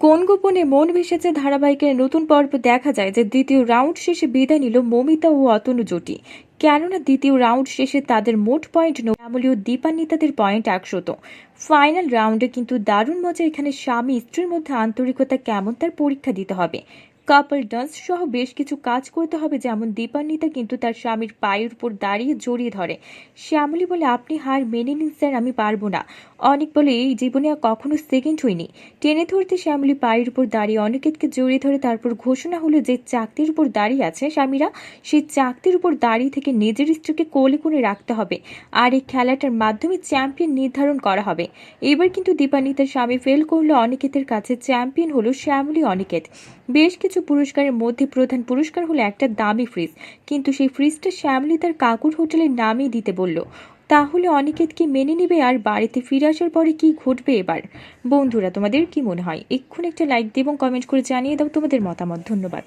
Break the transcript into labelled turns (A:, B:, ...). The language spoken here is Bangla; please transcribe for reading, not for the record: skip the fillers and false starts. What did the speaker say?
A: কোন গোপনে মন ভেসেছে ধারাবাহিকের নতুন পর্ব দেখা যায় যে দ্বিতীয় রাউন্ড শেষে বিদায় নিল মমিতা ও অতনু জুটি। কেননা দ্বিতীয় রাউন্ড শেষে তাদের মোট পয়েন্ট শ্যামলী ও দীপান্বিতাদের পয়েন্ট 100। ফাইনাল রাউন্ডে কিন্তু দারুণ মজা। এখানে স্বামী স্ত্রীর মধ্যে আন্তরিকতা কেমন তার পরীক্ষা দিতে হবে। কাপল ডান্স সহ বেশ কিছু কাজ করতে হবে, যেমন দীপান্বিতা কিন্তু তার স্বামীর পায়ের উপর দাঁড়িয়ে জড়িয়ে ধরে। শ্যামলী বলে, আপনি হার মেনে নিন স্যার, আমি পারবো না। অনেক বলে, এই জীবনে আর কখনো সেকেন্ড হয়নি। টেনে ধরতে শ্যামলী পায়ের উপর দাঁড়িয়ে অনিকেতকে জড়িয়ে ধরে। তারপর ঘোষণা হলো যে চাকতির উপর দাঁড়িয়ে আছে স্বামীরা, সেই চাকতির উপর দাঁড়িয়ে থেকে নিজের স্ত্রীকে কোলে করে রাখতে হবে। আর এই খেলাটার মাধ্যমে চ্যাম্পিয়ন নির্ধারণ করা হবে। এবার কিন্তু দীপান্বিতার স্বামী ফেল করলো, অনিকেতের কাছে চ্যাম্পিয়ন হলো শ্যামলী অনিকেত। বেশ কিছু পুরস্কারের মধ্যে প্রধান পুরস্কার হলো একটা দামি ফ্রিজ, কিন্তু সেই ফ্রিজটা শ্যামলী তার কাকুর হোটেলের নামে দিতে বলল। তাহলে অনিকেত কি মেনে নেবে? আর বাড়িতে ফিরে আসার পরে কি ঘটবে এবার? বন্ধুরা, তোমাদের কি মনে হয়? এক্ষুনি একটা লাইক দিয়ে এবং কমেন্ট করে জানিয়ে দাও তোমাদের মতামত। ধন্যবাদ।